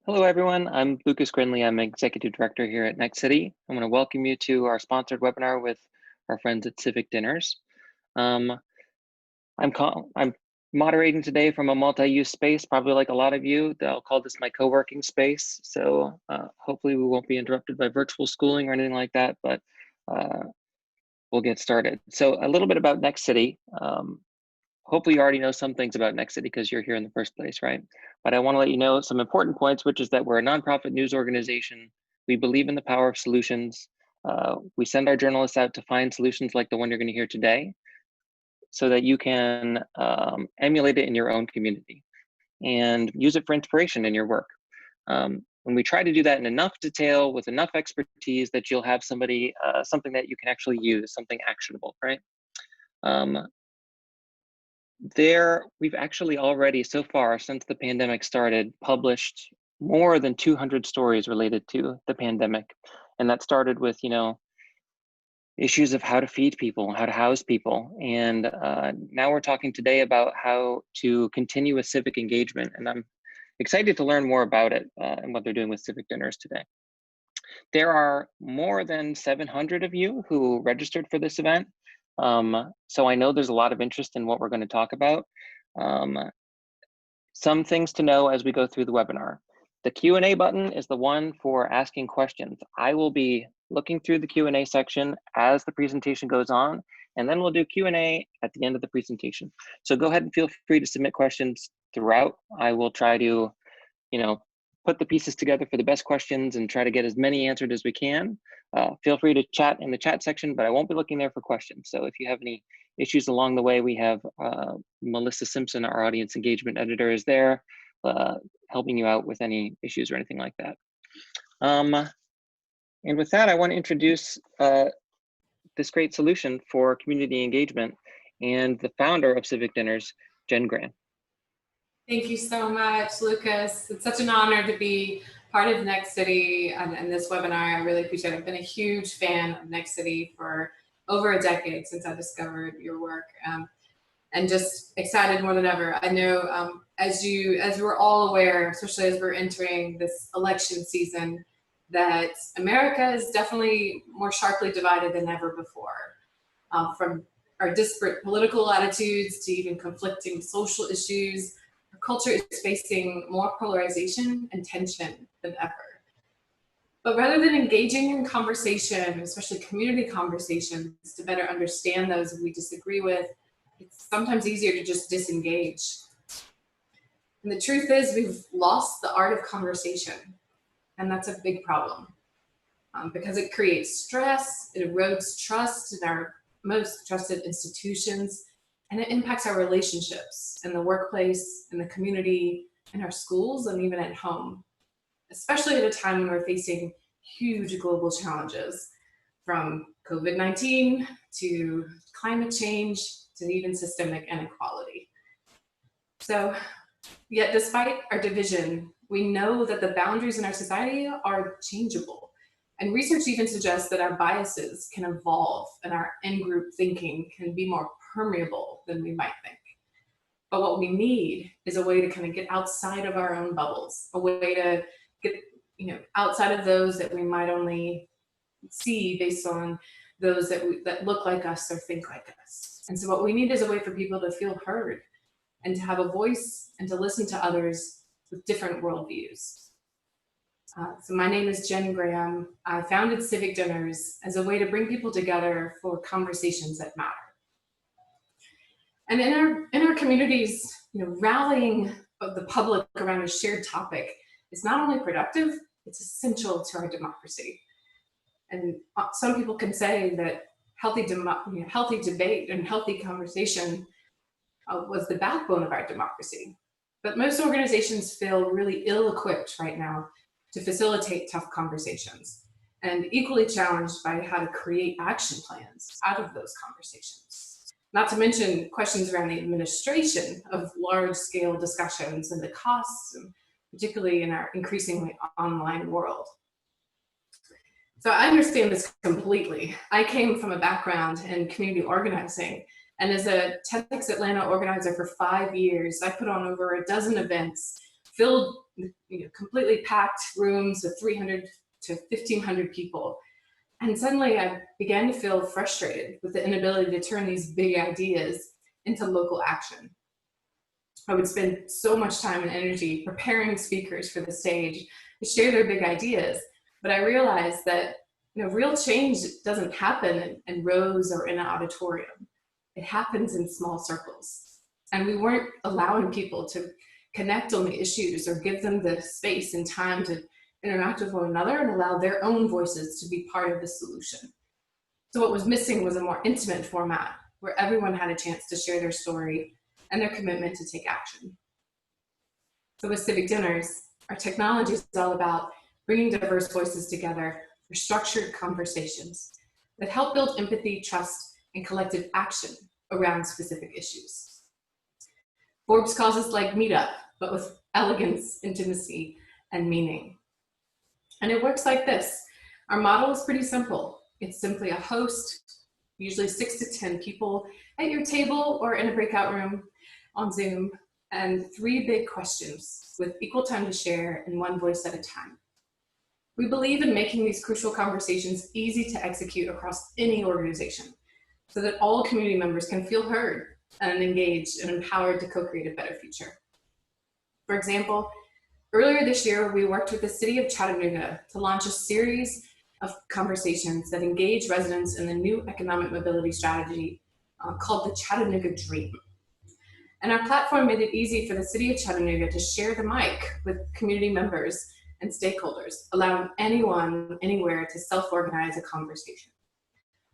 Hello, everyone. I'm Lucas Grinley. I'm Executive Director here at Next City. I want to welcome you to our sponsored webinar with our friends at Civic Dinners. I'm moderating today from a multi-use space, probably like a lot of you. I'll call this my co-working space. So hopefully we won't be interrupted by virtual schooling or anything like that, but we'll get started. So a little bit about Next City. Hopefully you already know some things about Next City because you're here in the first place, right? But I want to let you know some important points, which is that we're a nonprofit news organization. We believe in the power of solutions. We send our journalists out to find solutions like the one you're going to hear today so that you can emulate it in your own community and use it for inspiration in your work. When we try to do that in enough detail with enough expertise that you'll have something that you can actually use, something actionable, right? We've actually already so far since the pandemic started published more than 200 stories related to the pandemic. And that started with, issues of how to feed people, how to house people. And now we're talking today about how to continue with civic engagement. And I'm excited to learn more about it and what they're doing with Civic Dinners today. There are more than 700 of you who registered for this event. So I know there's a lot of interest in what we're going to talk about. Some things to know as we go through the webinar. The Q&A button is the one for asking questions. I will be looking through the Q&A section as the presentation goes on, and then we'll do Q&A at the end of the presentation. So go ahead and feel free to submit questions throughout. I will try to, put the pieces together for the best questions and try to get as many answered as we can. Feel free to chat in the chat section, but I won't be looking there for questions. So if you have any issues along the way, we have Melissa Simpson, our audience engagement editor, is there helping you out with any issues or anything like that. And with that, I want to introduce this great solution for community engagement and the founder of Civic Dinners, Jen Graham. Thank you so much, Lucas. It's such an honor to be part of Next City and this webinar. I really appreciate it. I've been a huge fan of Next City for over a decade since I discovered your work, and just excited more than ever. I know as we're all aware, especially as we're entering this election season, that America is definitely more sharply divided than ever before, from our disparate political attitudes to even conflicting social issues. Our culture is facing more polarization and tension than ever. But rather than engaging in conversation, especially community conversations, to better understand those we disagree with, it's sometimes easier to just disengage. And the truth is, we've lost the art of conversation, and that's a big problem because it creates stress, it erodes trust in our most trusted institutions, and it impacts our relationships in the workplace, in the community, in our schools, and even at home, especially at a time when we're facing huge global challenges, from COVID-19 to climate change to even systemic inequality. So, yet despite our division, we know that the boundaries in our society are changeable. And research even suggests that our biases can evolve and our in-group thinking can be more permeable than we might think. But what we need is a way to kind of get outside of our own bubbles, a way to get outside of those that we might only see based on those that look like us or think like us. And so what we need is a way for people to feel heard and to have a voice and to listen to others with different worldviews. So my name is Jen Graham. I founded Civic Dinners as a way to bring people together for conversations that matter. And in our communities, rallying the public around a shared topic is not only productive, it's essential to our democracy. And some people can say that healthy debate and healthy conversation was the backbone of our democracy. But most organizations feel really ill-equipped right now to facilitate tough conversations, and equally challenged by how to create action plans out of those conversations. Not to mention questions around the administration of large-scale discussions and the costs, particularly in our increasingly online world. So I understand this completely. I came from a background in community organizing, and as a TEDx Atlanta organizer for 5 years, I put on over a dozen events filled completely packed rooms with 300 to 1,500 people. And suddenly I began to feel frustrated with the inability to turn these big ideas into local action. I would spend so much time and energy preparing speakers for the stage to share their big ideas, but I realized that real change doesn't happen in rows or in an auditorium. It happens in small circles. And we weren't allowing people to connect on the issues or give them the space and time to interact with one another and allow their own voices to be part of the solution. So what was missing was a more intimate format where everyone had a chance to share their story and their commitment to take action. So with Civic Dinners, our technology is all about bringing diverse voices together for structured conversations that help build empathy, trust, and collective action around specific issues. Forbes calls us like Meetup, but with elegance, intimacy, and meaning. And it works like this. Our model is pretty simple. It's simply a host, usually 6 to 10 people at your table or in a breakout room on Zoom, and 3 big questions with equal time to share and one voice at a time. We believe in making these crucial conversations easy to execute across any organization so that all community members can feel heard and engaged and empowered to co-create a better future. For example, earlier this year, we worked with the City of Chattanooga to launch a series of conversations that engage residents in the new economic mobility strategy called the Chattanooga Dream. And our platform made it easy for the City of Chattanooga to share the mic with community members and stakeholders, allowing anyone, anywhere to self-organize a conversation.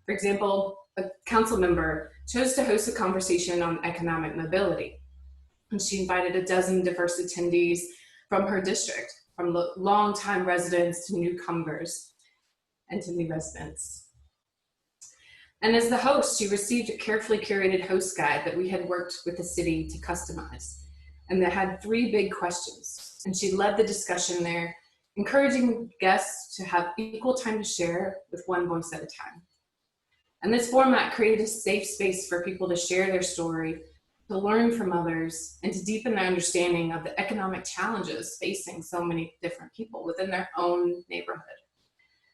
For example, a council member chose to host a conversation on economic mobility, and she invited a dozen diverse attendees from her district, from longtime residents to newcomers and to new residents. And as the host, she received a carefully curated host guide that we had worked with the city to customize, and that had 3 big questions. And she led the discussion there, encouraging guests to have equal time to share with one voice at a time. And this format created a safe space for people to share their story, to learn from others, and to deepen their understanding of the economic challenges facing so many different people within their own neighborhood.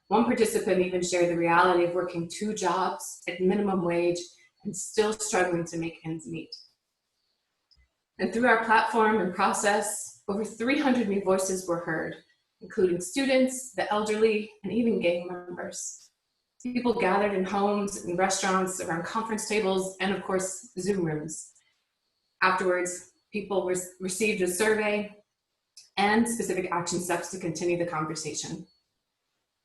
One participant even shared the reality of working 2 jobs at minimum wage and still struggling to make ends meet. And through our platform and process, over 300 new voices were heard, including students, the elderly, and even gang members. People gathered in homes and restaurants, around conference tables, and of course, Zoom rooms. Afterwards, people received a survey and specific action steps to continue the conversation.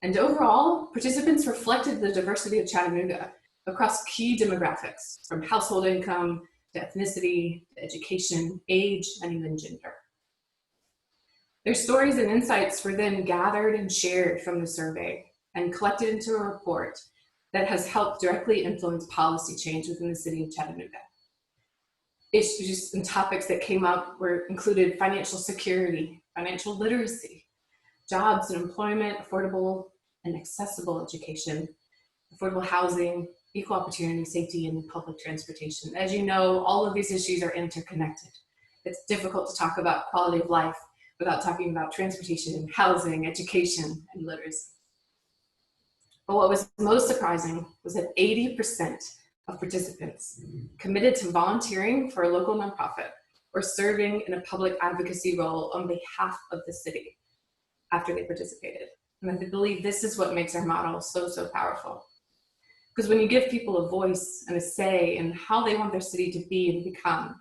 And overall, participants reflected the diversity of Chattanooga across key demographics, from household income to ethnicity, to education, age, and even gender. Their stories and insights were then gathered and shared from the survey and collected into a report that has helped directly influence policy change within the city of Chattanooga. Issues and topics that came up included financial security, financial literacy, jobs and employment, affordable and accessible education, affordable housing, equal opportunity, safety, and public transportation. As you know, all of these issues are interconnected. It's difficult to talk about quality of life without talking about transportation, housing, education, and literacy. But what was most surprising was that 80% of participants committed to volunteering for a local nonprofit or serving in a public advocacy role on behalf of the city after they participated. And I believe this is what makes our model so, so powerful. Because when you give people a voice and a say in how they want their city to be and become,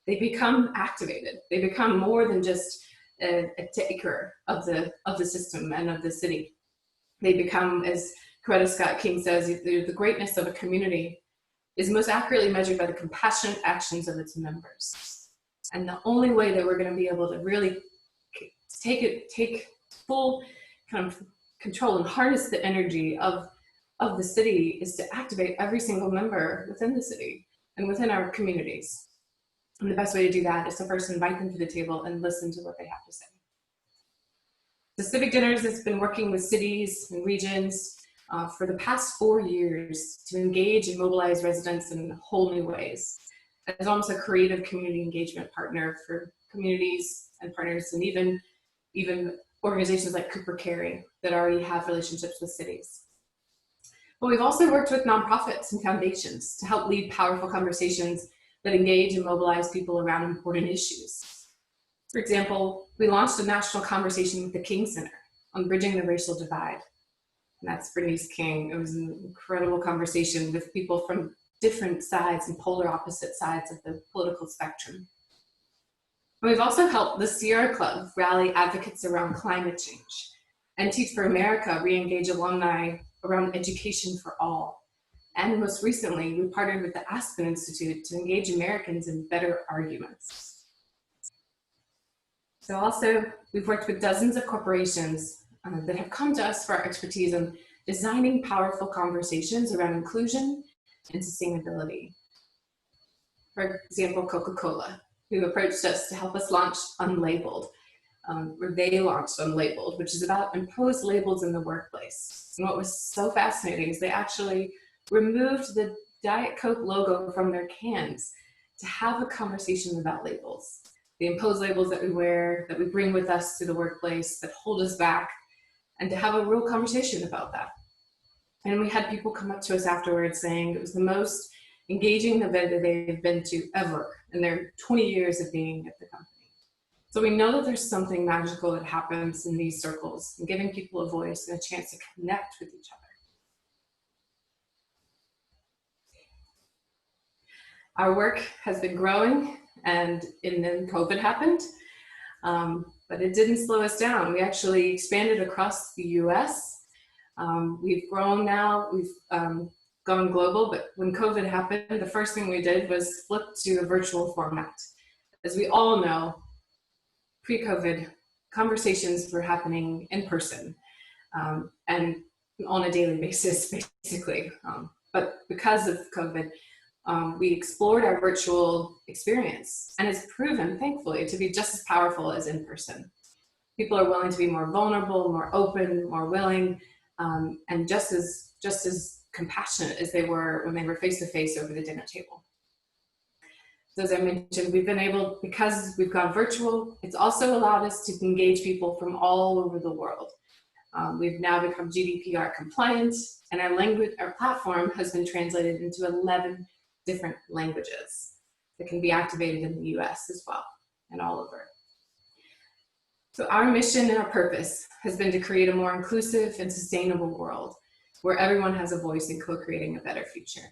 they become activated. They become more than just a taker of the system and of the city. They become, as Coretta Scott King says, the greatness of a community is most accurately measured by the compassionate actions of its members. And the only way that we're going to be able to really take full kind of control and harness the energy of the city is to activate every single member within the city and within our communities. And the best way to do that is to first invite them to the table and listen to what they have to say. The Civic Dinners has been working with cities and regions for the past 4 years to engage and mobilize residents in whole new ways. As almost a creative community engagement partner for communities and partners, and even even organizations like Cooper Carry that already have relationships with cities. But we've also worked with nonprofits and foundations to help lead powerful conversations that engage and mobilize people around important issues. For example, we launched a national conversation with the King Center on bridging the racial divide. And that's Bernice King. It was an incredible conversation with people from different sides and polar opposite sides of the political spectrum. And we've also helped the Sierra Club rally advocates around climate change, and Teach for America re-engage alumni around education for all. And most recently, we partnered with the Aspen Institute to engage Americans in better arguments. So also, we've worked with dozens of corporations that have come to us for our expertise in designing powerful conversations around inclusion and sustainability. For example, Coca-Cola, who approached us to help us launch Unlabeled, or they launched Unlabeled, which is about imposed labels in the workplace. And what was so fascinating is they actually removed the Diet Coke logo from their cans to have a conversation about labels. The imposed labels that we wear, that we bring with us to the workplace, that hold us back, and to have a real conversation about that. And we had people come up to us afterwards saying it was the most engaging event that they've been to ever in their 20 years of being at the company. So we know that there's something magical that happens in these circles, and giving people a voice and a chance to connect with each other. Our work has been growing, and then COVID happened, but it didn't slow us down. We actually expanded across the US. We've grown now, we've gone global, but when COVID happened, the first thing we did was flip to a virtual format. As we all know, pre-COVID, conversations were happening in person and on a daily basis, basically. But because of COVID, we explored our virtual experience, and it's proven, thankfully, to be just as powerful as in person. People are willing to be more vulnerable, more open, more willing, and just as compassionate as they were when they were face-to-face over the dinner table. So as I mentioned, we've been able, because we've gone virtual, it's also allowed us to engage people from all over the world. We've now become GDPR compliant, and our platform has been translated into 11 different languages that can be activated in the US as well, and all over. So our mission and our purpose has been to create a more inclusive and sustainable world where everyone has a voice in co-creating a better future.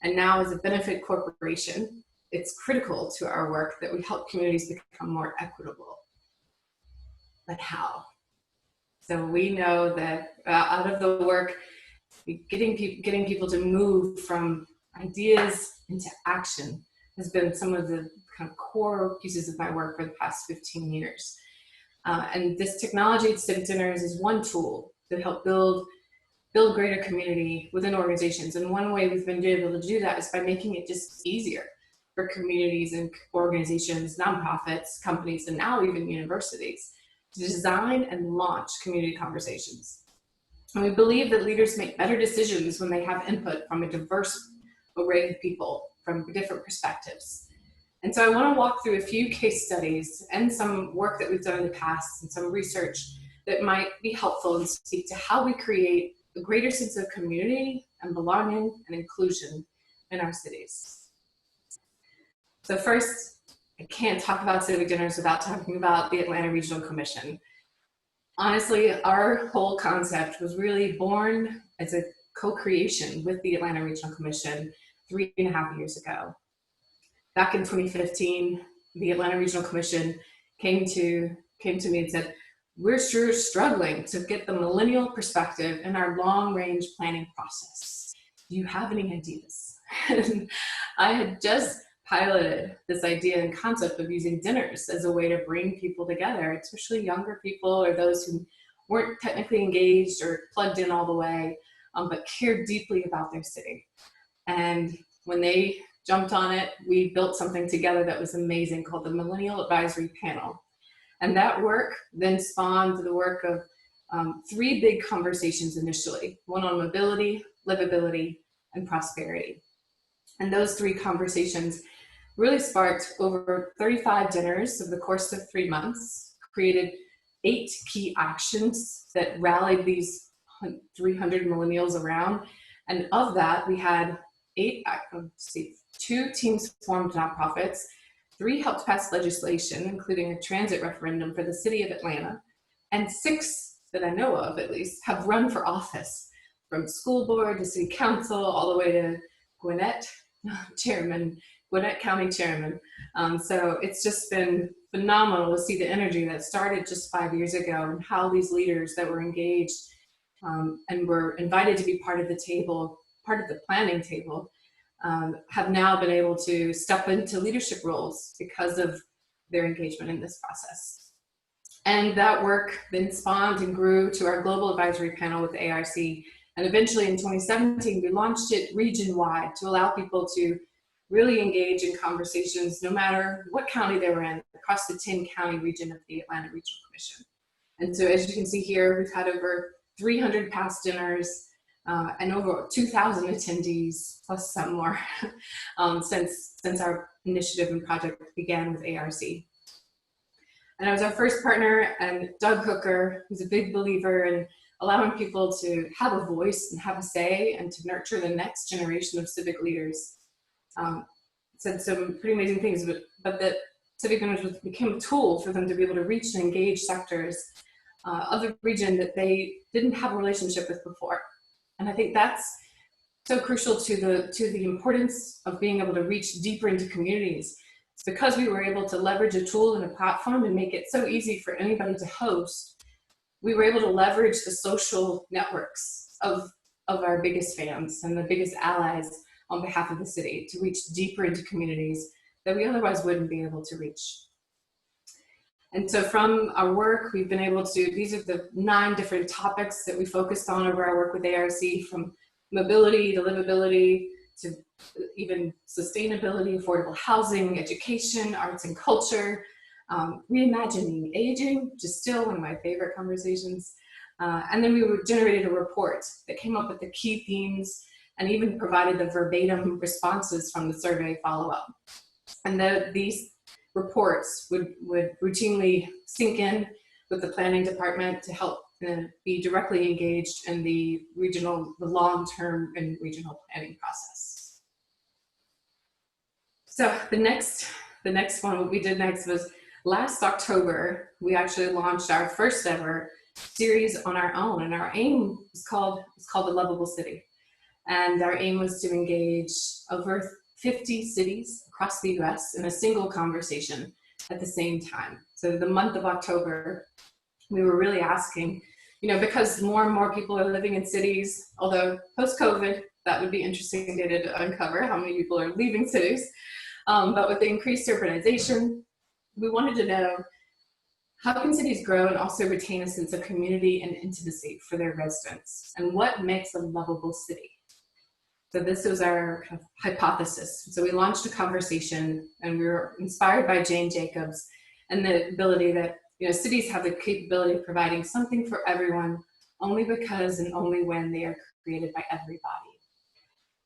And now, as a benefit corporation, it's critical to our work that we help communities become more equitable. But how? So we know that out of the work, getting people to move from ideas into action has been some of the kind of core pieces of my work for the past 15 years. And this technology at Civic Dinners is one tool to help build greater community within organizations. And one way we've been able to do that is by making it just easier for communities and organizations, nonprofits, companies, and now even universities to design and launch community conversations. And we believe that leaders make better decisions when they have input from a diverse array of people from different perspectives. And so I want to walk through a few case studies and some work that we've done in the past and some research that might be helpful and speak to how we create a greater sense of community and belonging and inclusion in our cities. So first, I can't talk about Civic Dinners without talking about the Atlanta Regional Commission. Honestly, our whole concept was really born as a co-creation with the Atlanta Regional Commission 3.5 years ago. Back in 2015, the Atlanta Regional Commission came to me and said, we're sure struggling to get the millennial perspective in our long-range planning process. Do you have any ideas? And I had just piloted this idea and concept of using dinners as a way to bring people together, especially younger people or those who weren't technically engaged or plugged in all the way, but cared deeply about their city. And when they jumped on it, we built something together that was amazing called the Millennial Advisory Panel. And that work then spawned the work of 3 big conversations initially, one on mobility, livability, and prosperity. And those 3 conversations really sparked over 35 dinners over the course of 3 months, created 8 key actions that rallied these 300 millennials around. And of that, we had 2 teams formed nonprofits, 3 helped pass legislation, including a transit referendum for the city of Atlanta, and 6 that I know of at least have run for office, from school board to city council, all the way to Gwinnett County chairman. So it's just been phenomenal to see the energy that started just 5 years ago, and how these leaders that were engaged and were invited to be part of the table, part of the planning table, have now been able to step into leadership roles because of their engagement in this process. And that work then spawned and grew to our global advisory panel with ARC. And eventually in 2017, we launched it region-wide to allow people to really engage in conversations no matter what county they were in, across the 10-county region of the Atlanta Regional Commission. And so as you can see here, we've had over 300 past dinners and over 2,000 attendees, plus some more, since our initiative and project began with ARC. And I was our first partner, and Doug Hooker, who's a big believer in allowing people to have a voice and have a say and to nurture the next generation of civic leaders. Said some pretty amazing things, but that civic leaders became a tool for them to be able to reach and engage sectors of the region that they didn't have a relationship with before. And I think that's so crucial to the importance of being able to reach deeper into communities. It's because we were able to leverage a tool and a platform and make it so easy for anybody to host. We were able to leverage the social networks of our biggest fans and the biggest allies on behalf of the city to reach deeper into communities that we otherwise wouldn't be able to reach. And so from our work, we've been able to, these are the 9 different topics that we focused on over our work with ARC, from mobility to livability to even sustainability, affordable housing, education, arts and culture, reimagining aging, which is still one of my favorite conversations. And then we generated a report that came up with the key themes and even provided the verbatim responses from the survey follow-up. And these reports would routinely sync in with the planning department to help be directly engaged in the long-term and regional planning process. So the next one, what we did next was last October, we actually launched our first ever series on our own, and our aim is called The Lovable City. And our aim was to engage over 50 cities across the US in a single conversation at the same time. So the month of October, we were really asking, because more and more people are living in cities, although post-COVID, that would be interesting data to uncover how many people are leaving cities. But with the increased urbanization, we wanted to know, how can cities grow and also retain a sense of community and intimacy for their residents? And what makes a lovable city? So this was our kind of hypothesis. So we launched a conversation, and we were inspired by Jane Jacobs and the ability that cities have the capability of providing something for everyone only because and only when they are created by everybody.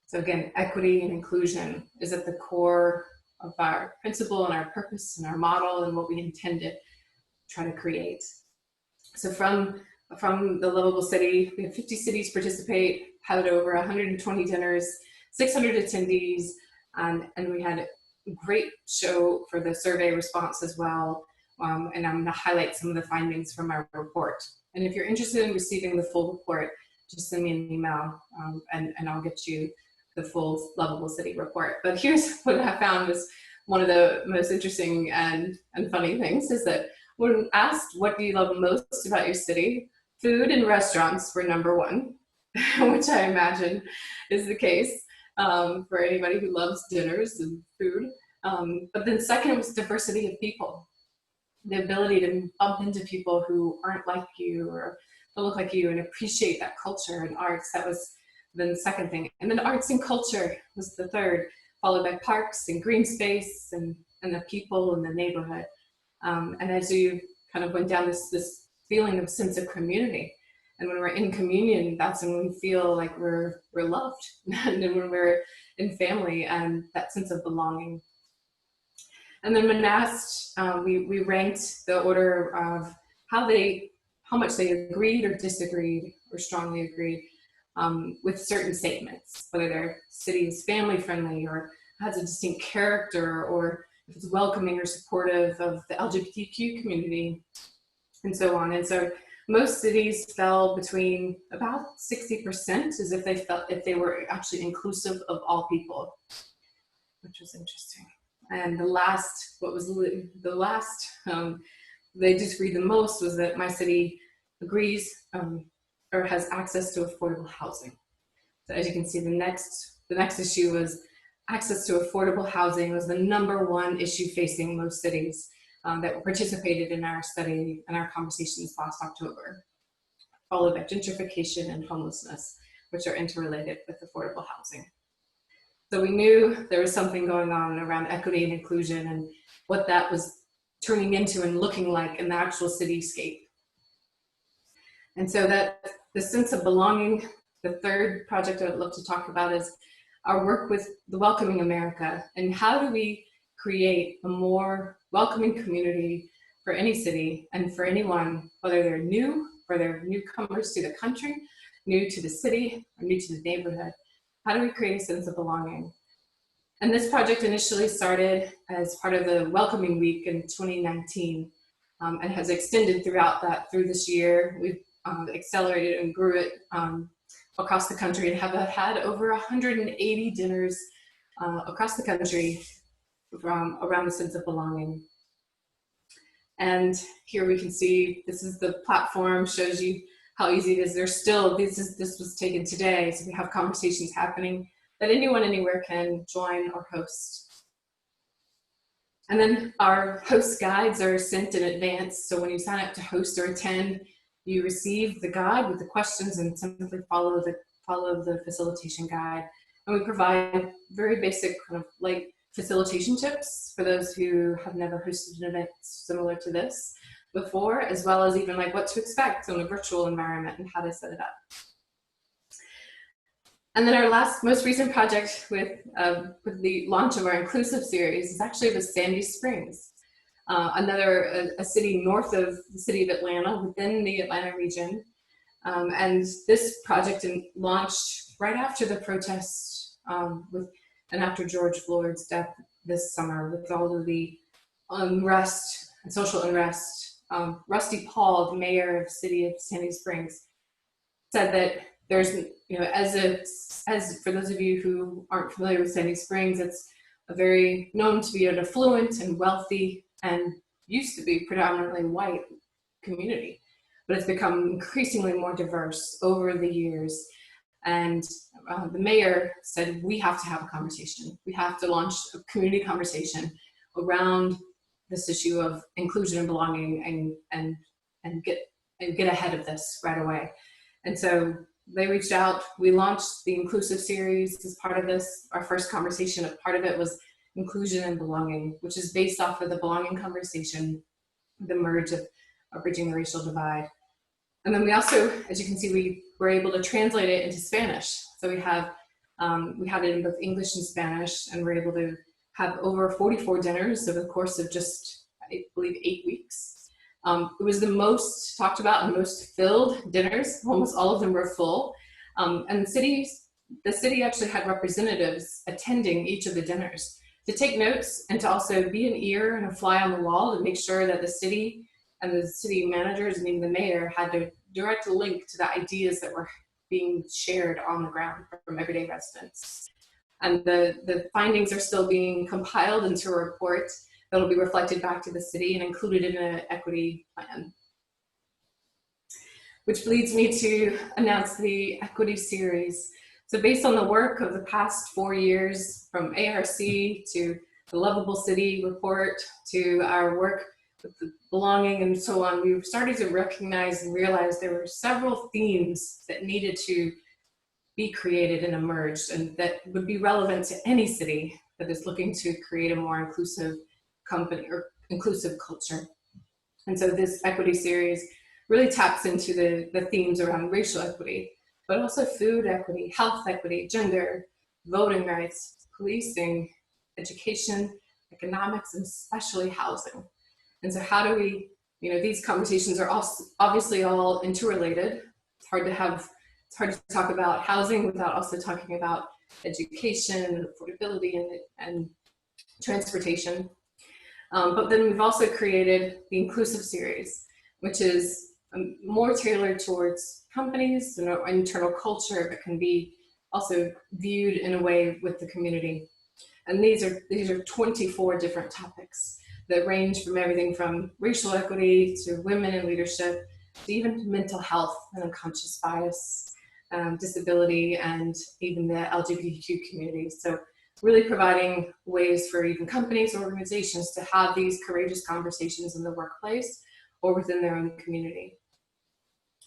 So again, equity and inclusion is at the core of our principle and our purpose and our model and what we intended to try to create. So from the Lovable City, we had 50 cities participate, had over 120 dinners, 600 attendees, and we had a great show for the survey response as well. And I'm gonna highlight some of the findings from our report. And if you're interested in receiving the full report, just send me an email and I'll get you the full Lovable City report. But here's what I found was one of the most interesting and funny things is that when asked what do you love most about your city, food and restaurants were #1, which I imagine is the case for anybody who loves dinners and food. But then second was diversity of people. The ability to bump into people who aren't like you or don't look like you and appreciate that culture and arts. That was the second thing. And then arts and culture was the third, followed by parks and green space and the people and the neighborhood. And as you kind of went down this feeling of sense of community. And when we're in communion, that's when we feel like we're loved. And then when we're in family and that sense of belonging. And then when asked, we ranked the order of how much they agreed or disagreed or strongly agreed with certain statements, whether their city is family friendly or has a distinct character, or if it's welcoming or supportive of the LGBTQ community, and so on. And so most cities fell between about 60% as if they felt if they were actually inclusive of all people, which was interesting. And the last, they disagreed the most was that my city agrees or has access to affordable housing. So as you can see, the next issue was access to affordable housing was the #1 issue facing most cities that participated in our study and our conversations last October, followed by gentrification and homelessness, which are interrelated with affordable housing. So we knew there was something going on around equity and inclusion and what that was turning into and looking like in the actual cityscape. And so that the sense of belonging, the third project I'd love to talk about is our work with the Welcoming America, and how do we create a more welcoming community for any city and for anyone, whether they're new or they're newcomers to the country, new to the city, or new to the neighborhood. How do we create a sense of belonging? And this project initially started as part of the Welcoming Week in 2019 and has extended through this year. We've accelerated and grew it across the country and have had over 180 dinners across the country around the sense of belonging. And here we can see, this is the platform, shows you how easy it is. There's still, this was taken today, so we have conversations happening that anyone anywhere can join or host. And then our host guides are sent in advance. So when you sign up to host or attend, you receive the guide with the questions and simply follow the facilitation guide. And we provide very basic kind of like facilitation tips for those who have never hosted an event similar to this before, as well as even like what to expect in a virtual environment and how to set it up. And then our most recent project with the launch of our Inclusive series is actually with Sandy Springs, a city north of the city of Atlanta, within the Atlanta region. And this project launched right after the protests and after George Floyd's death this summer, with all of the unrest and social unrest. Rusty Paul, the mayor of the city of Sandy Springs, said that there's, as for those of you who aren't familiar with Sandy Springs, it's known to be an affluent and wealthy and used to be predominantly white community, but it's become increasingly more diverse over the years. And the mayor said, we have to have a conversation. We have to launch a community conversation around this issue of inclusion and belonging and get ahead of this right away. And so they reached out. We launched the Inclusive series as part of this. Our first conversation, a part of it was inclusion and belonging, which is based off of the belonging conversation, the merge of bridging the racial divide. And then we also, as you can see, we were able to translate it into Spanish. So we had it in both English and Spanish, and we're able to have over 44 dinners over the course of just, I believe, 8 weeks. It was the most talked about and most filled dinners. Almost all of them were full. And the city actually had representatives attending each of the dinners to take notes and to also be an ear and a fly on the wall to make sure that the city and the city managers, meaning the mayor, had a direct link to the ideas that were being shared on the ground from everyday residents. And the findings are still being compiled into a report that will be reflected back to the city and included in an equity plan. Which leads me to announce the equity series. So based on the work of the past 4 years, from ARC to the Lovable City report to our work with the belonging and so on, we started to recognize and realize there were several themes that needed to be created and emerged, and that would be relevant to any city that is looking to create a more inclusive company or inclusive culture. And so this equity series really taps into the themes around racial equity, but also food equity, health equity, gender, voting rights, policing, education, economics, and especially housing. And so how do we these conversations are also obviously all interrelated. It's hard to talk about housing without also talking about education, affordability, and transportation. But then we've also created the Inclusive Series, which is more tailored towards companies and our internal culture, but can be also viewed in a way with the community. And these are 24 different topics that range from everything from racial equity to women in leadership to even mental health and unconscious bias, disability, and even the LGBTQ community. So really providing ways for even companies or organizations to have these courageous conversations in the workplace or within their own community.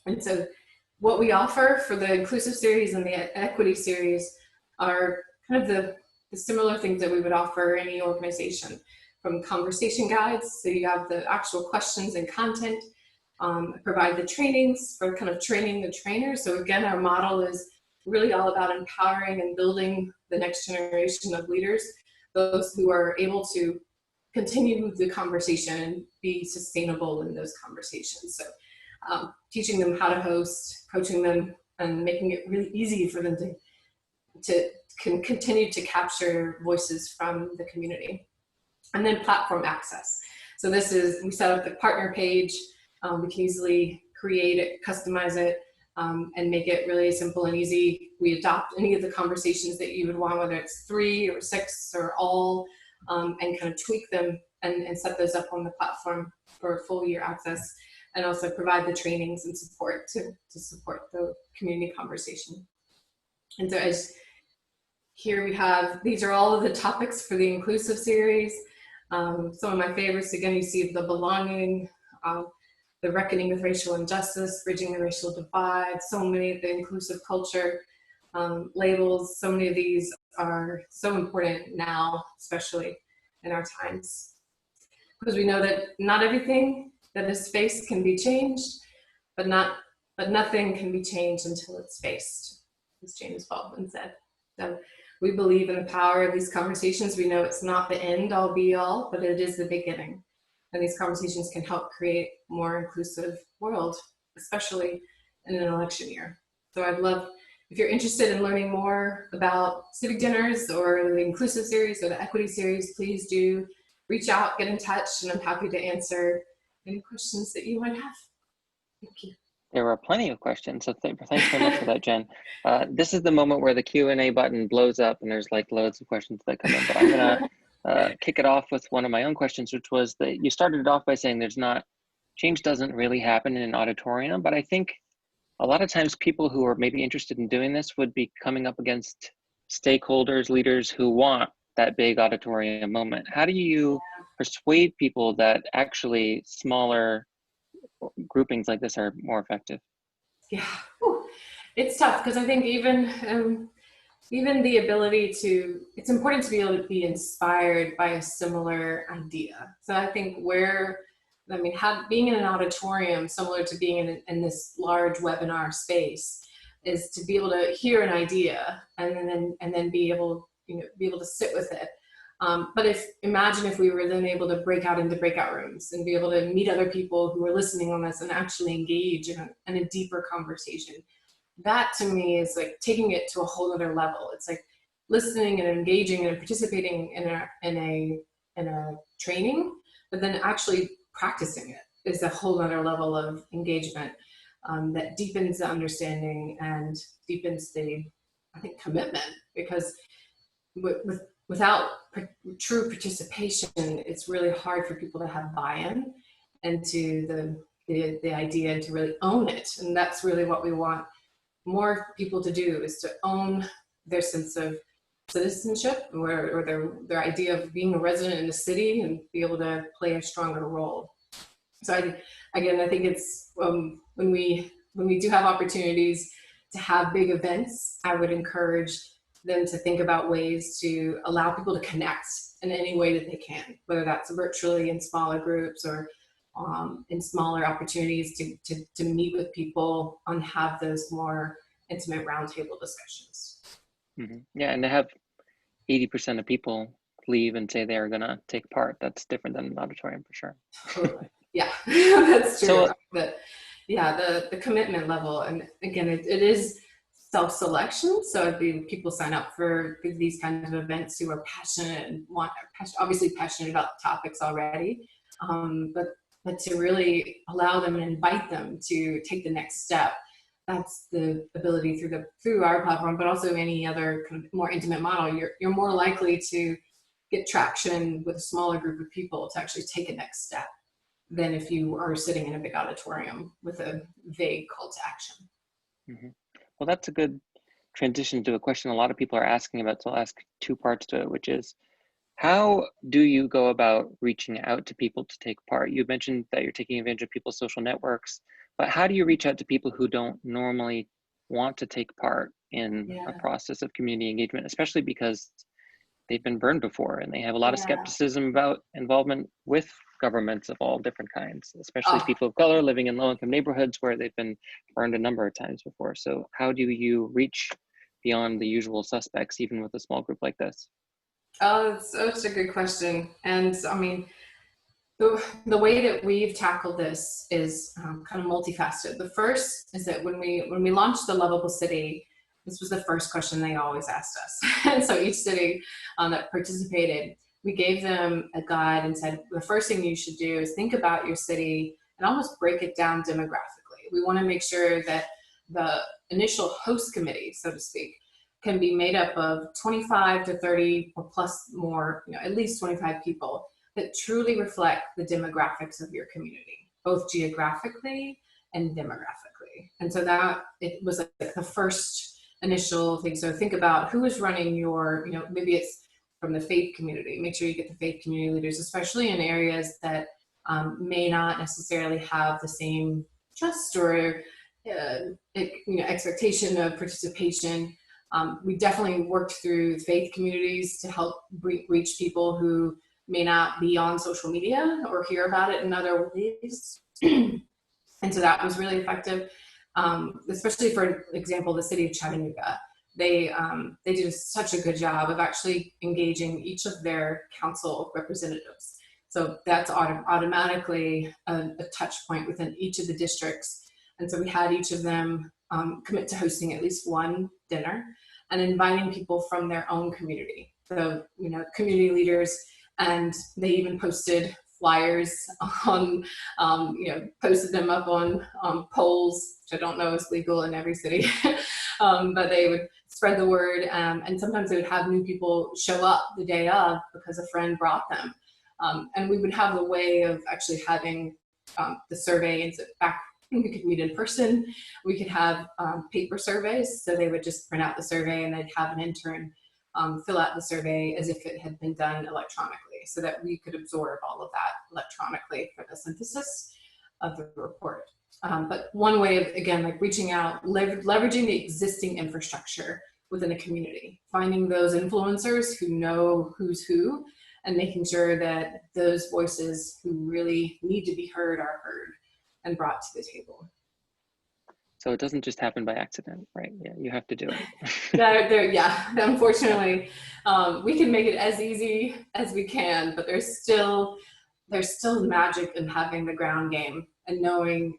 And so what we offer for the Inclusive Series and the Equity Series are kind of the similar things that we would offer any organization, from conversation guides, so you have the actual questions and content, provide the trainings for kind of training the trainers. So again, our model is really all about empowering and building the next generation of leaders, those who are able to continue the conversation and be sustainable in those conversations. So teaching them how to host, coaching them, and making it really easy for them to continue to capture voices from the community. And then platform access. So this is, we set up the partner page. We can easily create it, customize it, and make it really simple and easy. We adopt any of the conversations that you would want, whether it's 3 or 6 or all, and kind of tweak them and set those up on the platform for full year access, and also provide the trainings and support to support the community conversation. And so as here we have, these are all of the topics for the Inclusive Series. Some of my favorites, again, you see the belonging, the reckoning with racial injustice, bridging the racial divide, so many of the inclusive culture labels. So many of these are so important now, especially in our times, because we know that not everything that is faced can be changed, but nothing can be changed until it's faced, as James Baldwin said. So we believe in the power of these conversations. We know it's not the end all be all, but it is the beginning. And these conversations can help create a more inclusive world, especially in an election year. So I'd love, if you're interested in learning more about civic dinners or the Inclusive Series or the Equity Series, please do reach out, get in touch, and I'm happy to answer any questions that you might have. Thank you. There were plenty of questions, so thanks very much for that, Jen. This is the moment where the Q&A button blows up and there's like loads of questions that come in, but I'm gonna kick it off with one of my own questions, which was that you started it off by saying change doesn't really happen in an auditorium, but I think a lot of times people who are maybe interested in doing this would be coming up against stakeholders, leaders who want that big auditorium moment. How do you persuade people that actually smaller groupings like this are more effective? Yeah, it's tough because I think even the ability to, it's important to be able to be inspired by a similar idea. So I think being in an auditorium, similar to being in this large webinar space, is to be able to hear an idea and then be able to sit with it. But imagine if we were then able to break out into breakout rooms and be able to meet other people who are listening on this and actually engage in a deeper conversation. That to me is like taking it to a whole other level. It's like listening and engaging and participating in a training, but then actually practicing it is a whole other level of engagement that deepens the understanding and deepens the, I think, commitment, because without true participation, it's really hard for people to have buy-in into the idea and to really own it. And that's really what we want more people to do, is to own their sense of citizenship or their idea of being a resident in the city and be able to play a stronger role. So I think it's when we do have opportunities to have big events, I would encourage them to think about ways to allow people to connect in any way that they can, whether that's virtually in smaller groups or in smaller opportunities to meet with people and have those more intimate roundtable discussions. Mm-hmm. Yeah, and to have 80% of people leave and say they are going to take part, that's different than an auditorium for sure. Totally. Yeah, that's true. So But yeah, the commitment level, and again, it is self-selection. So it'd be people sign up for these kinds of events who are passionate and obviously passionate about the topics already, but to really allow them and invite them to take the next step. That's the ability through our platform, but also any other kind of more intimate model. You're more likely to get traction with a smaller group of people to actually take a next step than if you are sitting in a big auditorium with a vague call to action. mhm. Well, that's a good transition to a question a lot of people are asking about. So I'll ask two parts to it, which is, how do you go about reaching out to people to take part? You mentioned that you're taking advantage of people's social networks, but how do you reach out to people who don't normally want to take part in a Yeah. process of community engagement, especially because they've been burned before and they have a lot of Yeah. skepticism about involvement with governments of all different kinds, especially Oh, people of color living in low-income neighborhoods where they've been burned a number of times before. So how do you reach beyond the usual suspects, even with a small group like this? oh, it's such a good question. And I mean, the way that we've tackled this is kind of multifaceted. The first is that when we launched the Lovable City, this was the first question they always asked us. And so each city that participated, we gave them a guide and said the first thing you should do is think about your city and almost break it down demographically. We want to make sure that the initial host committee, so to speak, can be made up of 25 to 30 or plus more, at least 25 people that truly reflect the demographics of your community, both geographically and demographically. And so that it was like the first initial thing. So think about who is running your, maybe it's from the faith community. Make sure you get the faith community leaders, especially in areas that may not necessarily have the same trust or expectation of participation. We definitely worked through faith communities to help reach people who may not be on social media or hear about it in other ways. And so that was really effective, especially for example, the city of Chattanooga. They did such a good job of actually engaging each of their council representatives. So that's automatically a touch point within each of the districts. And so we had each of them commit to hosting at least one dinner and inviting people from their own community. So, community leaders, and they even posted flyers on, posted them up on poles, which I don't know is legal in every city, but they would spread the word, and sometimes they would have new people show up the day of because a friend brought them. And we would have the way of actually having the survey, and back we could meet in person. We could have paper surveys, so they would just print out the survey and they'd have an intern fill out the survey as if it had been done electronically, so that we could absorb all of that electronically for the synthesis of the report. But one way of, again, like reaching out, leveraging the existing infrastructure within a community, finding those influencers who know who's who, and making sure that those voices who really need to be heard are heard and brought to the table. So it doesn't just happen by accident, right? Yeah, you have to do it. Yeah, unfortunately, we can make it as easy as we can, but there's still magic in having the ground game and knowing,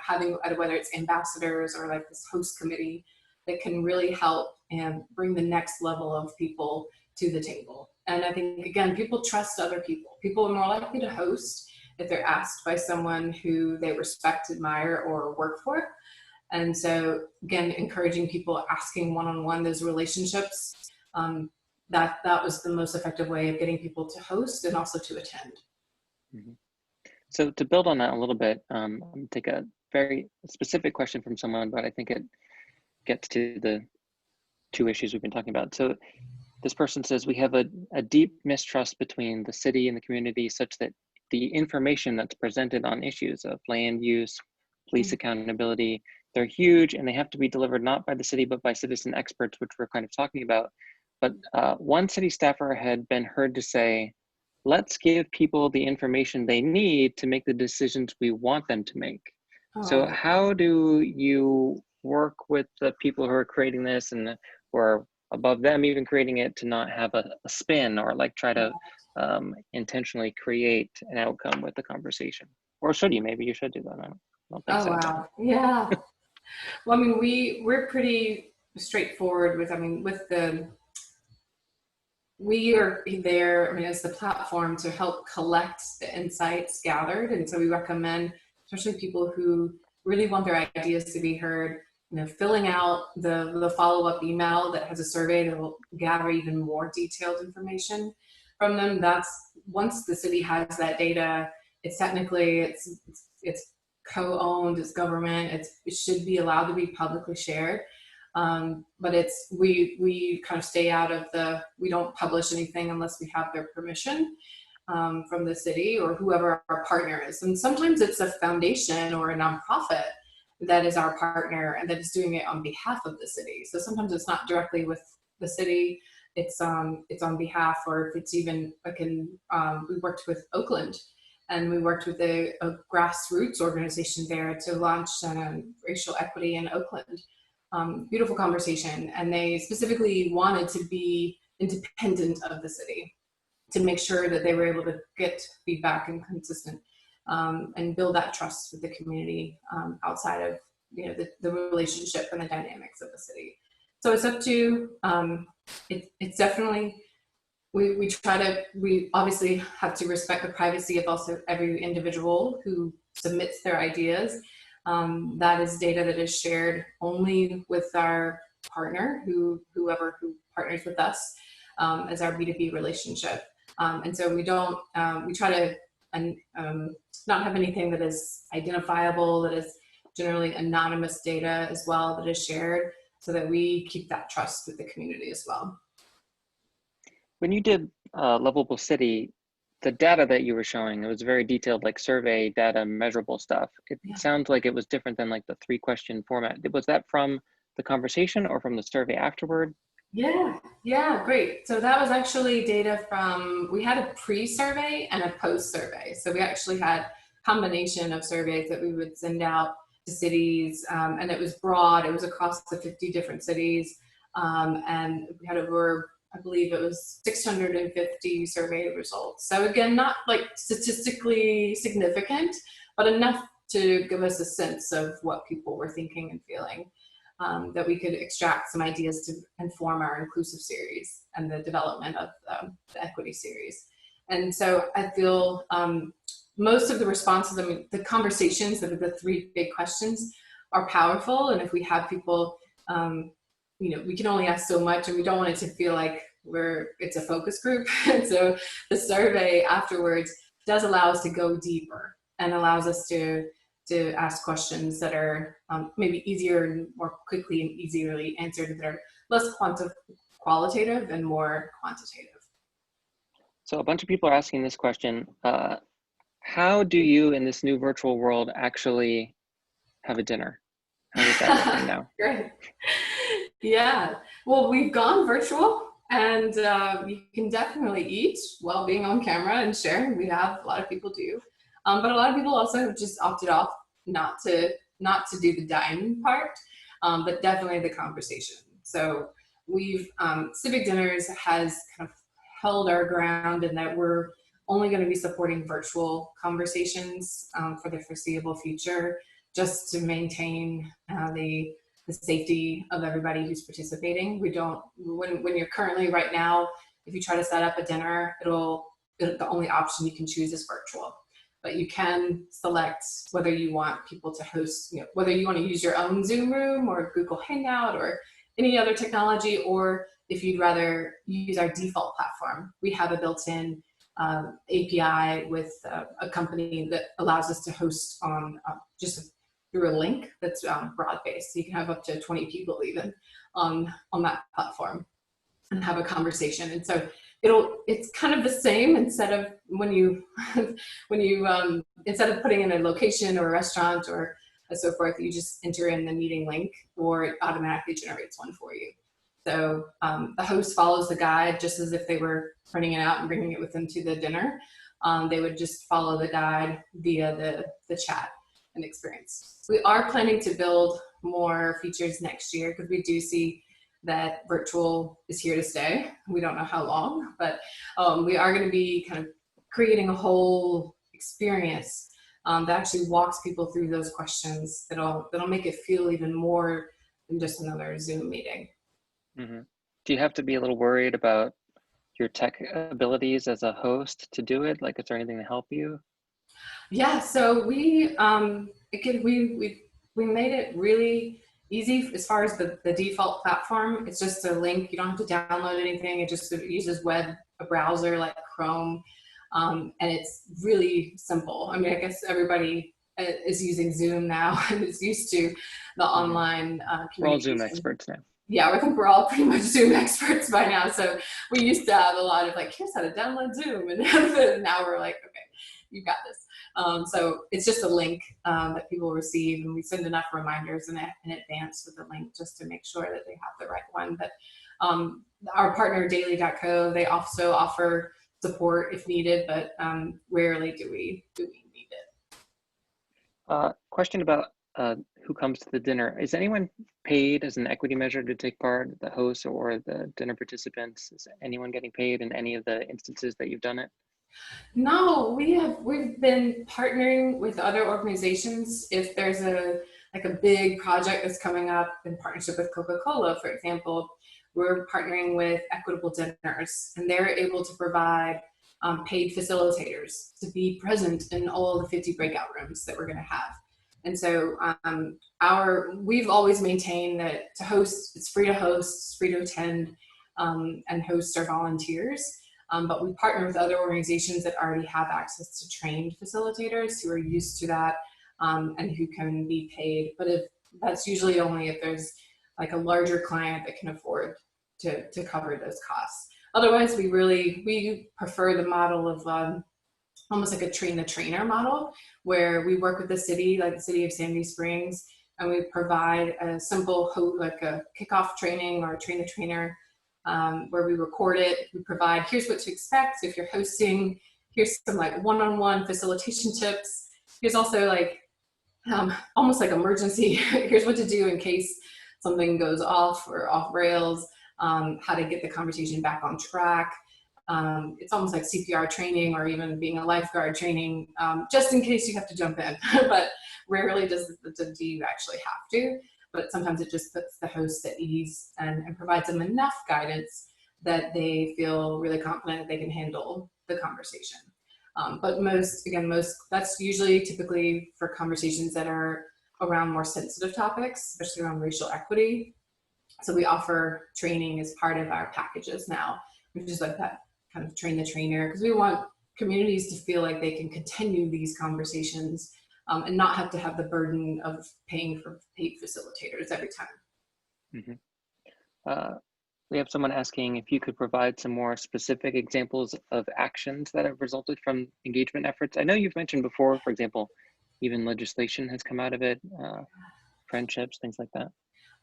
having, whether it's ambassadors or like this host committee that can really help and bring the next level of people to the table. And I think, again, people trust other people. People are more likely to host if they're asked by someone who they respect, admire, or work for. And so, again, encouraging people, asking one-on-one those relationships, that was the most effective way of getting people to host and also to attend. Mm-hmm. So to build on that a little bit, I'm going to take a very specific question from someone, but I think it gets to the two issues we've been talking about. So this person says, we have a deep mistrust between the city and the community, such that the information that's presented on issues of land use, police accountability, they're huge, and they have to be delivered not by the city, but by citizen experts, which we're kind of talking about. But one city staffer had been heard to say, let's give people the information they need to make the decisions we want them to make. So Oh, how do you work with the people who are creating this and who are above them even creating it to not have a spin or like try to intentionally create an outcome with the conversation? Or should you? Maybe you should do that. I don't think Oh, so. wow. Yeah. Well, I mean, we're pretty straightforward with, I mean, with the, we are there, I mean, as the platform to help collect the insights gathered. And so we recommend, especially people who really want their ideas to be heard, you know, filling out the follow-up email that has a survey that will gather even more detailed information from them. That's, once the city has that data, it's technically, it's co-owned, it's government, it should be allowed to be publicly shared. But it's, we kind of stay out of the, we don't publish anything unless we have their permission from the city or whoever our partner is. And sometimes it's a foundation or a nonprofit that is our partner and that is doing it on behalf of the city. So sometimes it's not directly with the city, it's on behalf, or if it's even, we worked with Oakland, and we worked with a grassroots organization there to launch racial equity in Oakland. Beautiful conversation, and they specifically wanted to be independent of the city to make sure that they were able to get feedback and consistent and build that trust with the community outside of, you know, the relationship and the dynamics of the city. So it's up to, it's definitely, we try to, we obviously have to respect the privacy of also every individual who submits their ideas. That is data that is shared only with our partner, whoever who partners with us as our B2B relationship. And so we don't, we try to not have anything that is identifiable, that is generally anonymous data as well, that is shared, so that we keep that trust with the community as well. When you did Lovable City, the data that you were showing, it was very detailed, like survey data, measurable stuff. It sounds like it was different than like the 3-question format. Was that from the conversation or from the survey afterward? Yeah, great. So that was actually data from, we had a pre-survey and a post-survey. So we actually had a combination of surveys that we would send out to cities, and it was broad. It was across the 50 different cities, and we had over, I believe it was 650 survey results. So again, not like statistically significant, but enough to give us a sense of what people were thinking and feeling, that we could extract some ideas to inform our inclusive series and the development of the equity series. And so I feel most of the responses, I mean, the conversations that are the 3 big questions are powerful. And if we have people, you know, we can only ask so much, and we don't want it to feel like it's a focus group. And so the survey afterwards does allow us to go deeper and allows us to ask questions that are maybe easier and more quickly and easily answered, that are less qualitative and more quantitative. So a bunch of people are asking this question. How do you, in this new virtual world, actually have a dinner? How is that working now? Great. Yeah. Well, we've gone virtual, and you can definitely eat while being on camera and share. We have, a lot of people do. But a lot of people also have just opted off not to do the dining part, but definitely the conversation. So we've, Civic Dinners has kind of held our ground in that we're only going to be supporting virtual conversations for the foreseeable future, just to maintain the safety of everybody who's participating. We don't, when you're currently right now, if you try to set up a dinner, the only option you can choose is virtual. But you can select whether you want people to host, you know, whether you want to use your own Zoom room or Google Hangout or any other technology, or if you'd rather use our default platform. We have a built-in API with a company that allows us to host on just through a link that's broad-based. So you can have up to 20 people even on that platform and have a conversation. And so it's kind of the same, instead of when you instead of putting in a location or a restaurant or so forth, you just enter in the meeting link, or it automatically generates one for you. So the host follows the guide just as if they were printing it out and bringing it with them to the dinner. They would just follow the guide via the chat and experience. We are planning to build more features next year, because we do see that virtual is here to stay. We don't know how long, but we are going to be kind of creating a whole experience that actually walks people through those questions that'll make it feel even more than just another Zoom meeting. Mm-hmm. Do you have to be a little worried about your tech abilities as a host to do it? Like, is there anything to help you? Yeah, so we again we made it really easy as far as the default platform. It's just a link. You don't have to download anything. It uses a browser like Chrome, and it's really simple. I mean, I guess everybody is using Zoom now and is used to the Mm-hmm. online We're all communication. Zoom experts now. Yeah, I think we're all pretty much Zoom experts by now. So we used to have a lot of like, here's how to download Zoom, and now we're like, okay, you got this. So it's just a link that people receive, and we send enough reminders in advance with the link just to make sure that they have the right one. But our partner Daily.co, they also offer support if needed, but rarely do we need it. Question about who comes to the dinner. Is anyone paid as an equity measure to take part, the hosts or the dinner participants? Is anyone getting paid in any of the instances that you've done it? No, we've been partnering with other organizations. If there's a big project that's coming up in partnership with Coca-Cola, for example, we're partnering with Equitable Dinners, and they're able to provide paid facilitators to be present in all the 50 breakout rooms that we're going to have. And so we've always maintained that to host, it's free to host, it's free to attend, and hosts are volunteers. But we partner with other organizations that already have access to trained facilitators who are used to that and who can be paid. But that's usually only if there's like a larger client that can afford to cover those costs. Otherwise, we prefer the model of almost like a train the trainer model, where we work with the city, like the city of Sandy Springs, and we provide a simple like a kickoff training or a train the trainer. Where we record it, we provide, here's what to expect if you're hosting, here's some like one-on-one facilitation tips. Here's also like almost like emergency, here's what to do in case something goes off or off rails, how to get the conversation back on track. It's almost like CPR training or even being a lifeguard training, just in case you have to jump in, but rarely do you actually have to. But sometimes it just puts the host at ease and provides them enough guidance that they feel really confident that they can handle the conversation. But most, that's usually typically for conversations that are around more sensitive topics, especially around racial equity. So we offer training as part of our packages now, which is like that kind of train the trainer, because we want communities to feel like they can continue these conversations and not have to have the burden of paying for paid facilitators every time. Mm-hmm. We have someone asking if you could provide some more specific examples of actions that have resulted from engagement efforts. I know you've mentioned before, for example, even legislation has come out of it, friendships, things like that.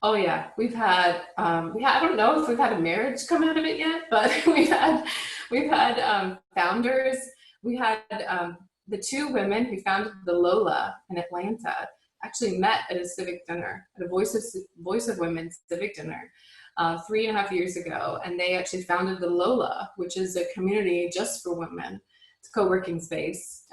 Oh yeah, we've had I don't know if we've had a marriage come out of it yet, but we've had founders. We had the two women who founded the Lola in Atlanta actually met at a civic dinner, at a Voice of Women civic dinner 3.5 years ago, and they actually founded the Lola, which is a community just for women. It's a co-working space,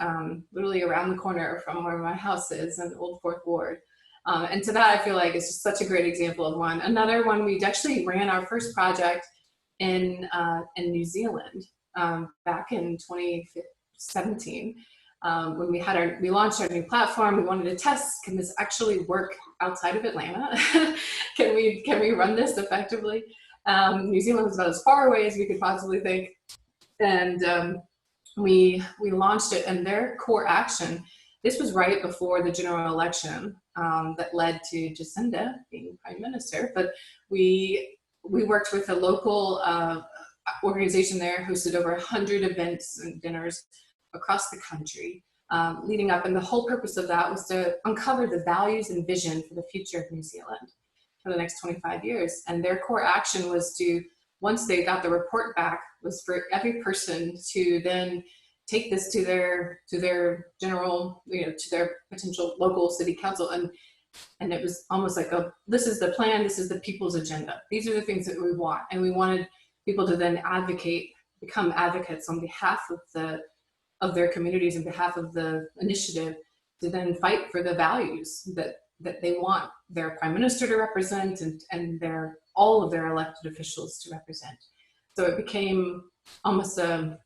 literally around the corner from where my house is in Old Fourth Ward. And to that, I feel like it's just such a great example of one. Another one, we actually ran our first project in New Zealand back in 2017. When we launched our new platform, we wanted to test, can this actually work outside of Atlanta? Can we run this effectively? New Zealand was about as far away as we could possibly think. And we launched it, and their core action, this was right before the general election that led to Jacinda being prime minister, but we worked with a local organization there, hosted over 100 events and dinners across the country leading up. And the whole purpose of that was to uncover the values and vision for the future of New Zealand for the next 25 years. And their core action was to, once they got the report back, was for every person to then take this to their general, to their potential local city council. And it was almost like this is the plan, this is the people's agenda. These are the things that we want. And we wanted people to then become advocates on behalf of their communities, on behalf of the initiative, then fight for the values that they want their prime minister to represent, and all of their elected officials to represent. So it became almost a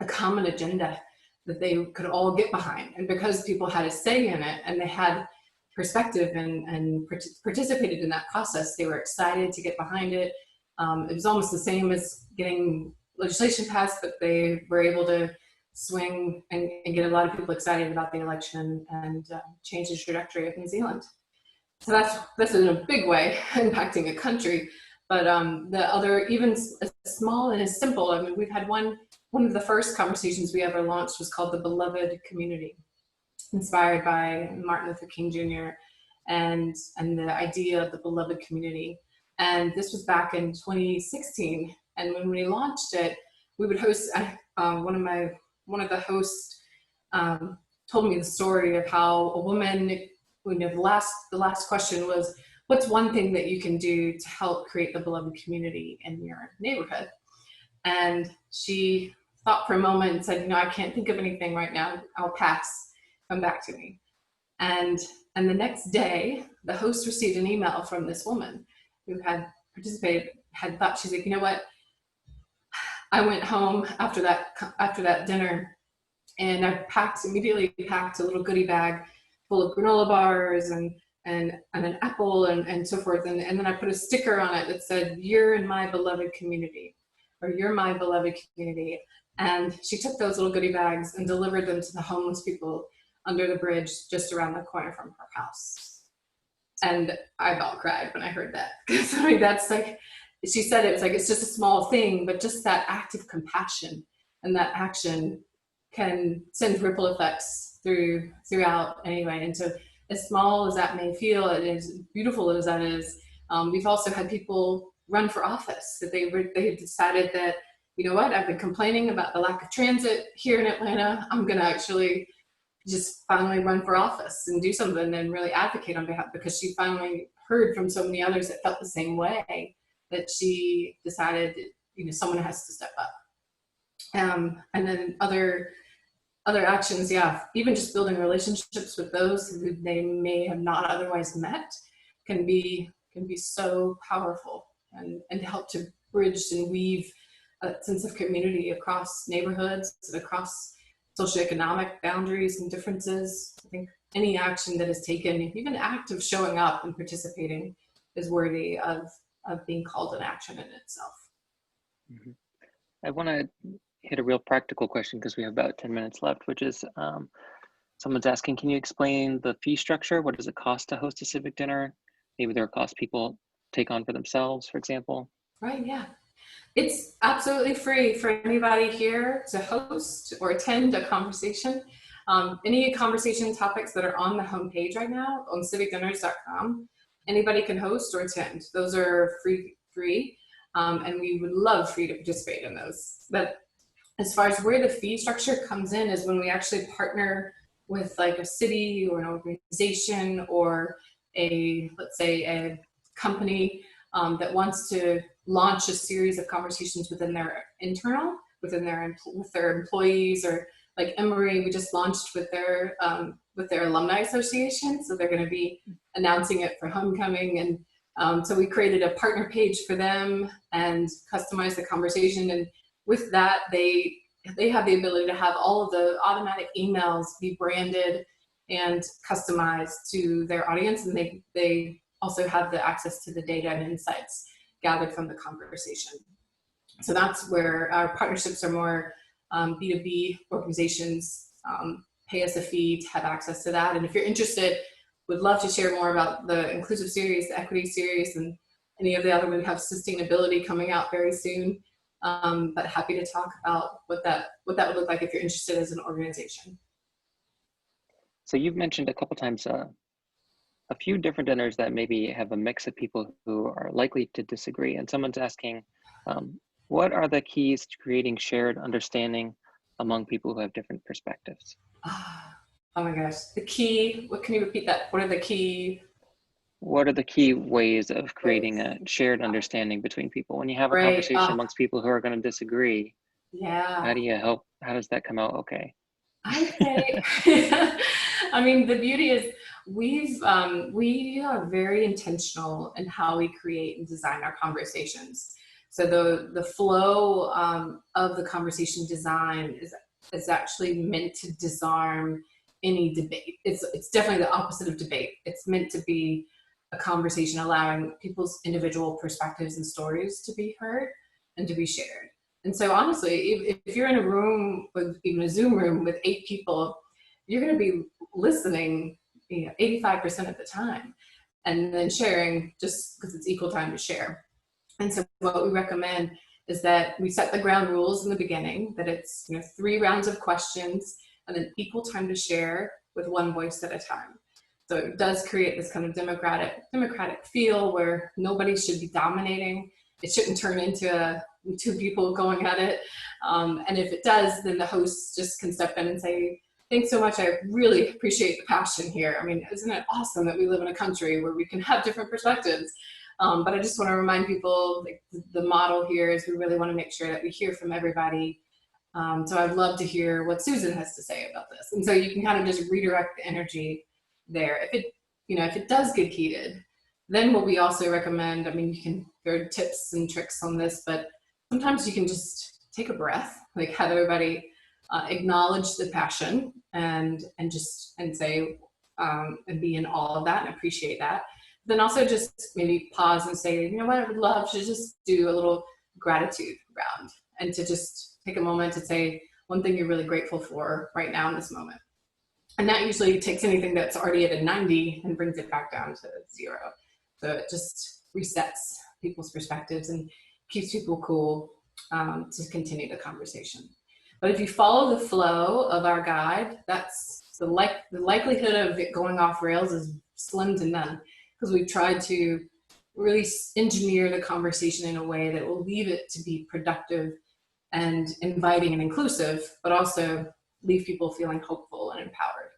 common agenda that they could all get behind. And because people had a say in it and they had perspective and participated in that process, they were excited to get behind it. It was almost the same as getting legislation passed, but they were able to swing and get a lot of people excited about the election and change the trajectory of New Zealand. So that's in a big way impacting a country. But the other, even as small and as simple, I mean, we've had one of the first conversations we ever launched was called the Beloved Community, inspired by Martin Luther King Jr. and the idea of the beloved community. And this was back in 2016. And when we launched it, we would host, one of the hosts told me the story of how a woman, the last question was, what's one thing that you can do to help create the beloved community in your neighborhood? And she thought for a moment and said, I can't think of anything right now. I'll pass. Come back to me. And the next day, the host received an email from this woman who had participated, had thought, she's like, you know what? I went home after that dinner, and I immediately packed a little goodie bag full of granola bars and an apple and so forth. And then I put a sticker on it that said, "You're in my beloved community," or "You're my beloved community." And she took those little goodie bags and delivered them to the homeless people under the bridge just around the corner from her house. And I about cried when I heard that. Because I mean, that's like, she said, it was like, it's just a small thing, but just that act of compassion and that action can send ripple effects throughout anyway. And so as small as that may feel, and as beautiful as that is, we've also had people run for office, that they had decided that, you know what, I've been complaining about the lack of transit here in Atlanta. I'm going to actually just finally run for office and do something and really advocate on behalf, because she finally heard from so many others that felt the same way, that she decided, someone has to step up. And then other actions, even just building relationships with those who they may have not otherwise met can be so powerful and help to bridge and weave a sense of community across neighborhoods, across socioeconomic boundaries and differences. I think any action that is taken, even act of showing up and participating, is worthy of being called an action in itself. Mm-hmm. I want to hit a real practical question because we have about 10 minutes left, which is someone's asking, can you explain the fee structure? What does it cost to host a civic dinner? Maybe there are costs people take on for themselves, for example. Right, yeah. It's absolutely free for anybody here to host or attend a conversation. Any conversation topics that are on the homepage right now on civicdinners.com, anybody can host or attend. Those are free, and we would love for you to participate in those. But as far as where the fee structure comes in is when we actually partner with like a city or an organization or let's say a company that wants to launch a series of conversations within their employees, or like Emory, we just launched with their alumni association, so they're going to be announcing it for homecoming, and so we created a partner page for them and customized the conversation, and with that they have the ability to have all of the automatic emails be branded and customized to their audience, and they also have the access to the data and insights gathered from the conversation. So that's where our partnerships are more B2B organizations pay us a fee to have access to that. And if you're interested, would love to share more about the inclusive series, the equity series, and any of the other. We have sustainability coming out very soon, but happy to talk about what that would look like if you're interested as an organization. So you've mentioned a couple times a few different dinners that maybe have a mix of people who are likely to disagree. And someone's asking, what are the keys to creating shared understanding among people who have different perspectives? Oh my gosh, the key, can you repeat that? What are the key ways of creating a shared understanding between people? When you have a conversation amongst people who are going to disagree, how do you help? How does that come out okay? I say, I mean, the beauty is we are very intentional in how we create and design our conversations. So the flow of the conversation design is actually meant to disarm any debate. It's definitely the opposite of debate. It's meant to be a conversation allowing people's individual perspectives and stories to be heard and to be shared. And so honestly, if you're in a room with even a Zoom room with 8 people, you're going to be listening, 85% of the time, and then sharing just because it's equal time to share. And so what we recommend is that we set the ground rules in the beginning, that it's 3 rounds of questions and then equal time to share with 1 voice at a time. So it does create this kind of democratic feel where nobody should be dominating. It shouldn't turn into 2 people going at it. And if it does, then the host just can step in and say, thanks so much. I really appreciate the passion here. I mean, isn't it awesome that we live in a country where we can have different perspectives? But I just want to remind people, like, the model here is we really want to make sure that we hear from everybody. So I'd love to hear what Susan has to say about this. And so you can kind of just redirect the energy there. If it does get heated, then what we also recommend, I mean, there are tips and tricks on this, but sometimes you can just take a breath, like have everybody acknowledge the passion and say, and be in awe of that and appreciate that. Then also just maybe pause and say, you know what, I would love to just do a little gratitude round and to just take a moment to say one thing you're really grateful for right now in this moment. And that usually takes anything that's already at a 90 and brings it back down to 0. So it just resets people's perspectives and keeps people cool to continue the conversation. But if you follow the flow of our guide, that's the likelihood of it going off rails is slim to none, because we've tried to really engineer the conversation in a way that will leave it to be productive and inviting and inclusive, but also leave people feeling hopeful and empowered.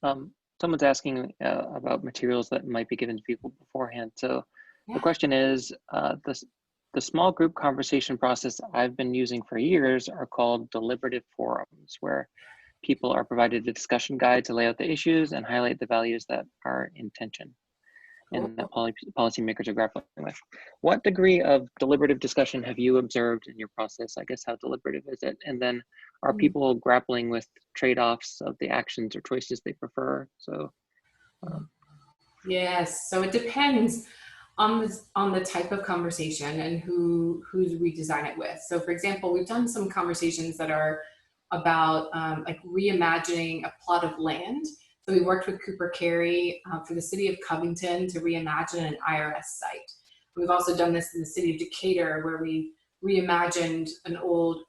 Mm-hmm. Someone's asking about materials that might be given to people beforehand. So the question is, the small group conversation process I've been using for years are called deliberative forums, where people are provided a discussion guide to lay out the issues and highlight the values that are in tension and that policymakers are grappling with. What degree of deliberative discussion have you observed in your process? I guess, how deliberative is it? And then are people grappling with trade-offs of the actions or choices they prefer? So yes, so it depends on the type of conversation and who we design it with. So for example, we've done some conversations that are about like reimagining a plot of land. So we worked with Cooper Carry for the city of Covington to reimagine an IRS site. We've also done this in the city of Decatur, where we reimagined an old,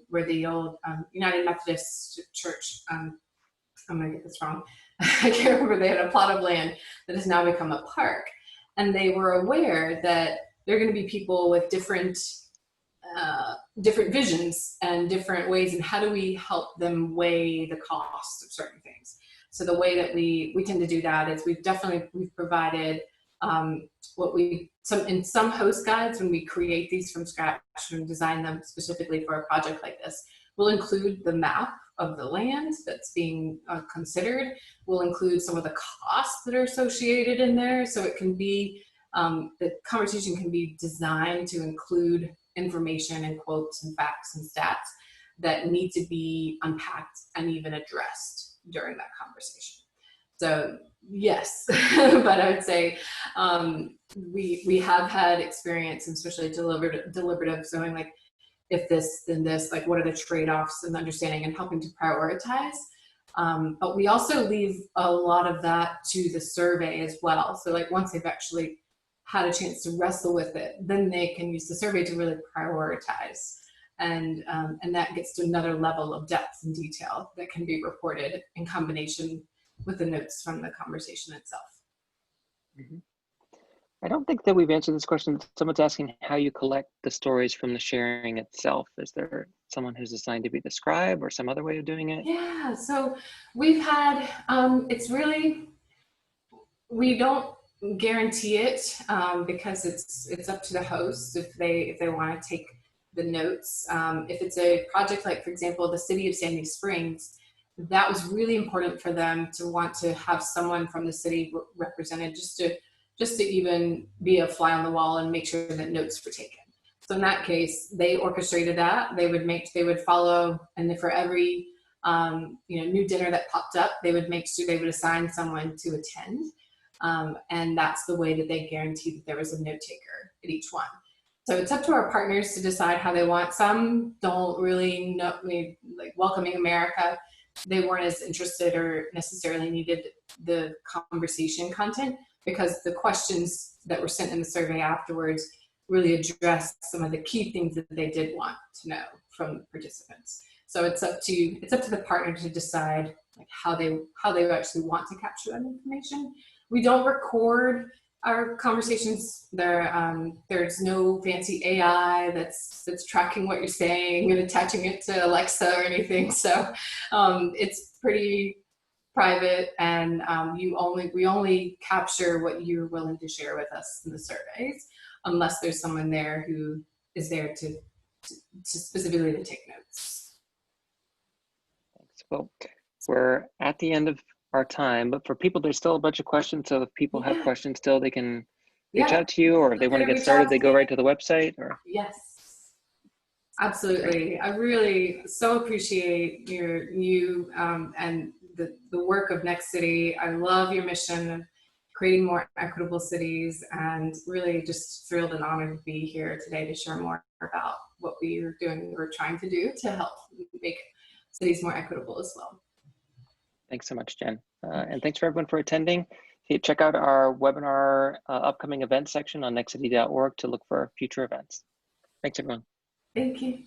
where the old United Methodist Church, I'm gonna get this wrong, I can't remember, they had a plot of land that has now become a park. And they were aware that there are gonna be people with different visions and different ways, and how do we help them weigh the cost of certain things. So the way that we tend to do that is we've provided in some host guides, when we create these from scratch and design them specifically for a project like this, we'll include the map of the land that's being considered. We'll include some of the costs that are associated in there, so it can be the conversation can be designed to include information and quotes and facts and stats that need to be unpacked and even addressed during that conversation. So yes, but I would say we have had experience, especially deliberative, showing like, if this, then this, like what are the trade-offs and understanding and helping to prioritize. But we also leave a lot of that to the survey as well. So like once they've actually had a chance to wrestle with it, then they can use the survey to really prioritize. And that gets to another level of depth and detail that can be reported in combination with the notes from the conversation itself. Mm-hmm. I don't think that we've answered this question. Someone's asking how you collect the stories from the sharing itself. Is there someone who's assigned to be the scribe or some other way of doing it? Yeah, so we've had, it's really, we don't guarantee it because it's up to the host if they want to take the notes. If it's a project like, for example, the city of Sandy Springs, that was really important for them to want to have someone from the city represented, just to even be a fly on the wall and make sure that notes were taken. So in that case, they orchestrated that. They would follow, and for every new dinner that popped up, they would make sure they would assign someone to attend. And that's the way that they guaranteed that there was a note taker at each one. So it's up to our partners to decide how they want. Some don't really know, like Welcoming America, they weren't as interested or necessarily needed the conversation content, because the questions that were sent in the survey afterwards really addressed some of the key things that they did want to know from the participants. So it's up to the partner to decide like how they actually want to capture that information. We don't record our conversations. There's no fancy AI that's tracking what you're saying and attaching it to Alexa or anything. So it's pretty private, and we only capture what you're willing to share with us in the surveys, unless there's someone there who is there to specifically to take notes. Thanks. Well, we're at the end of our time, but for people, there's still a bunch of questions. So if people have questions still, they can reach out to you, or if they want to get started, they go right to the website. Or yes, absolutely. Great. I really so appreciate you and the work of Next City. I love your mission of creating more equitable cities, and really just thrilled and honored to be here today to share more about what we're trying to do to help make cities more equitable as well. Thanks so much, Jen. And thanks for everyone for attending. Check out our webinar upcoming events section on nextcity.org to look for future events. Thanks, everyone. Thank you.